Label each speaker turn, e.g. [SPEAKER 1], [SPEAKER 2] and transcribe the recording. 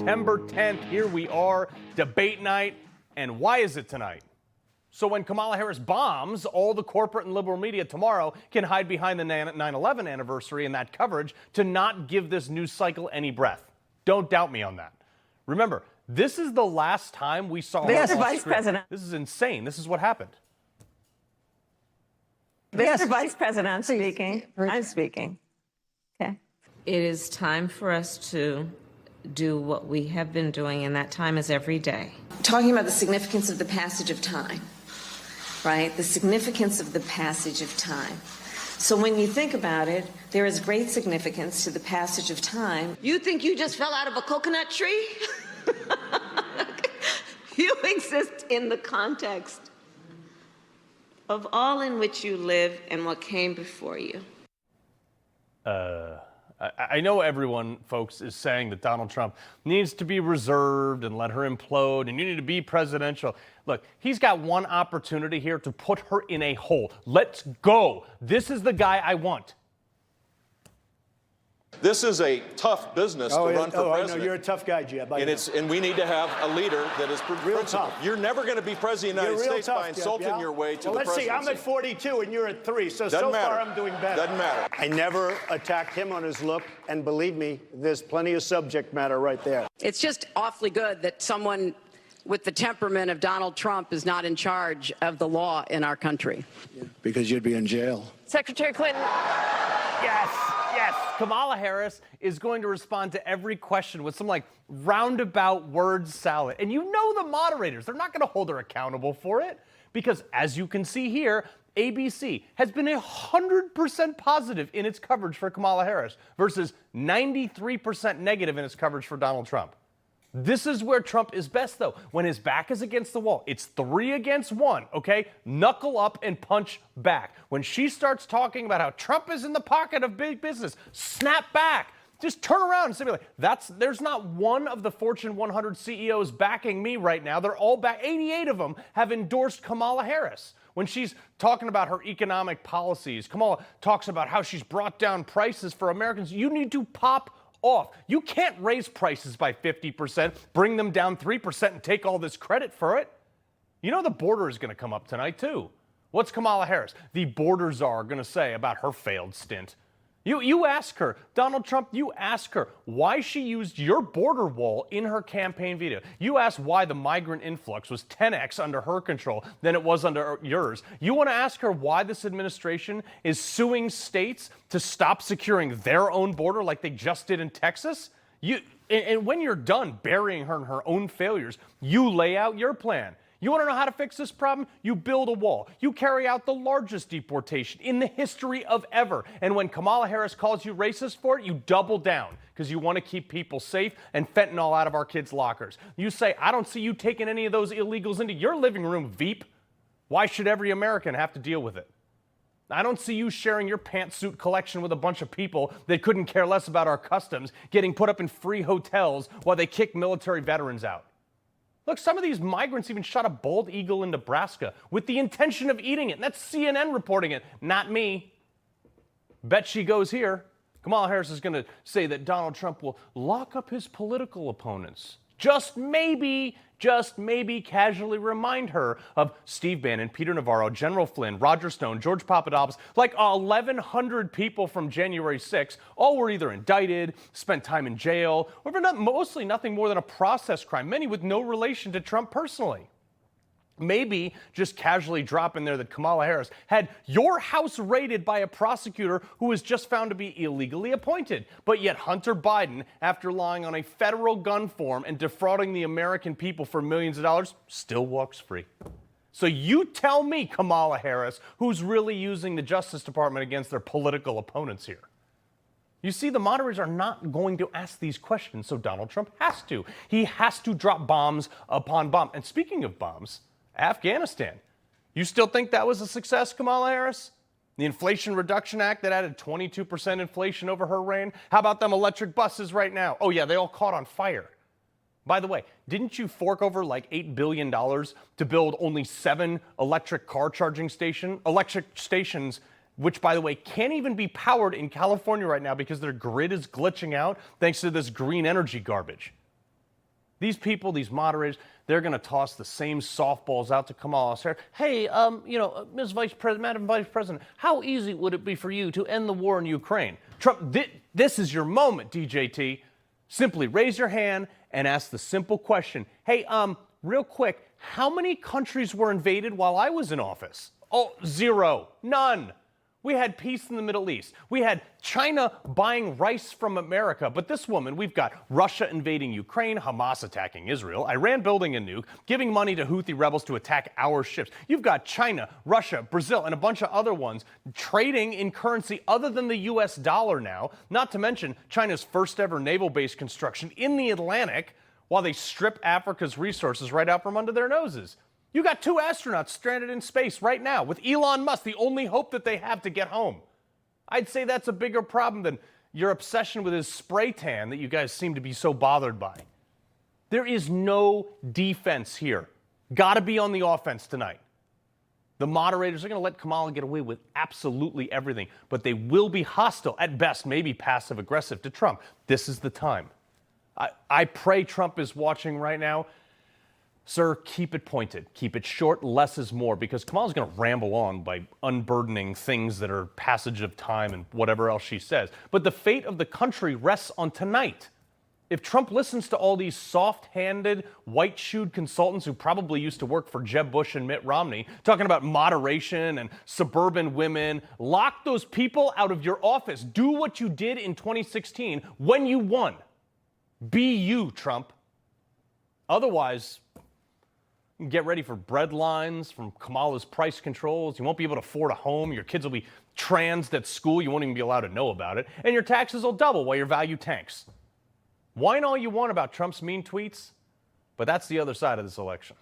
[SPEAKER 1] September 10th. Here we are, debate night. And why is it tonight? So when Kamala Harris bombs, all the corporate and liberal media tomorrow can hide behind the 9/11 anniversary and that coverage to not give this news cycle any breath. Don't doubt me on that. Remember, this is the last time we saw
[SPEAKER 2] Mr. Vice President.
[SPEAKER 1] This is insane. This is what happened.
[SPEAKER 2] Mr. Vice President, I'm speaking. I'm speaking. Okay.
[SPEAKER 3] It is time for us to do what we have been doing, and that time is every day.
[SPEAKER 4] Talking about the significance of the passage of time, right? The significance of the passage of time. So when you think about it, there is great significance to the passage of time.
[SPEAKER 5] You think you just fell out of a coconut tree? You exist in the context of all in which you live and what came before you.
[SPEAKER 1] I know everyone, folks, is saying that Donald Trump needs to be reserved and let her implode, and you need to be presidential. Look, he's got one opportunity here to put her in a hole. Let's go. This is the guy I want.
[SPEAKER 6] This is a tough business to run for president.
[SPEAKER 7] I know. You're a tough guy, Jeb.
[SPEAKER 6] And we need to have a leader that is
[SPEAKER 7] real
[SPEAKER 6] principled.
[SPEAKER 7] tough.
[SPEAKER 6] You're never going to be president of the United States by insulting your way to the presidency.
[SPEAKER 7] Let's see. I'm at 42 and you're at 3, so
[SPEAKER 6] Doesn't matter.
[SPEAKER 7] far I'm doing better.
[SPEAKER 6] Doesn't matter.
[SPEAKER 7] I never attacked him on his look, and believe me, there's plenty of subject matter right there.
[SPEAKER 8] It's just awfully good that someone with the temperament of Donald Trump is not in charge of the law in our country.
[SPEAKER 7] Because you'd be in jail.
[SPEAKER 2] Secretary Clinton.
[SPEAKER 1] Yes. Kamala Harris is going to respond to every question with some roundabout word salad. And you know the moderators, they're not going to hold her accountable for it because, as you can see here, ABC has been 100% positive in its coverage for Kamala Harris versus 93% negative in its coverage for Donald Trump. This is where Trump is best, though. When his back is against the wall, it's 3 against 1, okay? Knuckle up and punch back. When she starts talking about how Trump is in the pocket of big business, snap back. Just turn around and say, there's not one of the Fortune 100 CEOs backing me right now. They're all back. 88 of them have endorsed Kamala Harris. When she's talking about her economic policies, Kamala talks about how she's brought down prices for Americans. You need to pop off. You can't raise prices by 50%, bring them down 3%, and take all this credit for it. You know the border is going to come up tonight, too. What's Kamala Harris, the border czar, going to say about her failed stint? You ask her, Donald Trump, you ask her why she used your border wall in her campaign video. You ask why the migrant influx was 10x under her control than it was under yours. You want to ask her why this administration is suing states to stop securing their own border like they just did in Texas? And when you're done burying her in her own failures, you lay out your plan. You want to know how to fix this problem? You build a wall. You carry out the largest deportation in the history of ever. And when Kamala Harris calls you racist for it, you double down because you want to keep people safe and fentanyl out of our kids' lockers. You say, I don't see you taking any of those illegals into your living room, Veep. Why should every American have to deal with it? I don't see you sharing your pantsuit collection with a bunch of people that couldn't care less about our customs, getting put up in free hotels while they kick military veterans out. Look, some of these migrants even shot a bald eagle in Nebraska with the intention of eating it. And that's CNN reporting it, not me. Bet she goes here. Kamala Harris is going to say that Donald Trump will lock up his political opponents. Just maybe casually remind her of Steve Bannon, Peter Navarro, General Flynn, Roger Stone, George Papadopoulos, like 1,100 people from January 6th. All were either indicted, spent time in jail, or for mostly nothing more than a process crime, many with no relation to Trump personally. Maybe just casually drop in there that Kamala Harris had your house raided by a prosecutor who was just found to be illegally appointed. But yet Hunter Biden, after lying on a federal gun form and defrauding the American people for millions of dollars, still walks free. So you tell me, Kamala Harris, who's really using the Justice Department against their political opponents here. You see, the moderators are not going to ask these questions, so Donald Trump has to. He has to drop bombs upon bombs. And speaking of bombs, Afghanistan. You still think that was a success, Kamala Harris? The Inflation Reduction Act that added 22% inflation over her reign? How about them electric buses right now? Oh, yeah, they all caught on fire. By the way, didn't you fork over $8 billion to build only 7 electric stations, which, by the way, can't even be powered in California right now because their grid is glitching out thanks to this green energy garbage? These people, these moderators, they're going to toss the same softballs out to Kamala Harris. Hey, Ms. Vice President, Madam Vice President, how easy would it be for you to end the war in Ukraine? Trump, this is your moment, DJT. Simply raise your hand and ask the simple question. Hey, real quick, how many countries were invaded while I was in office? Oh, 0. None. We had peace in the Middle East. We had China buying rice from America. But this woman, we've got Russia invading Ukraine, Hamas attacking Israel, Iran building a nuke, giving money to Houthi rebels to attack our ships. You've got China, Russia, Brazil, and a bunch of other ones trading in currency other than the U.S. dollar now, not to mention China's first ever naval base construction in the Atlantic while they strip Africa's resources right out from under their noses. You got 2 astronauts stranded in space right now with Elon Musk, the only hope that they have to get home. I'd say that's a bigger problem than your obsession with his spray tan that you guys seem to be so bothered by. There is no defense here. Got to be on the offense tonight. The moderators are going to let Kamala get away with absolutely everything, but they will be hostile, at best, maybe passive-aggressive to Trump. This is the time. I pray Trump is watching right now. Sir, keep it pointed. Keep it short. Less is more, because Kamala's going to ramble on by unburdening things that are passage of time and whatever else she says. But the fate of the country rests on tonight. If Trump listens to all these soft-handed, white-shoed consultants who probably used to work for Jeb Bush and Mitt Romney, talking about moderation and suburban women, lock those people out of your office. Do what you did in 2016 when you won. Be you, Trump. Otherwise, get ready for bread lines from Kamala's price controls. You won't be able to afford a home. Your kids will be transed at school. You won't even be allowed to know about it. And your taxes will double while your value tanks. Whine all you want about Trump's mean tweets, but that's the other side of this election.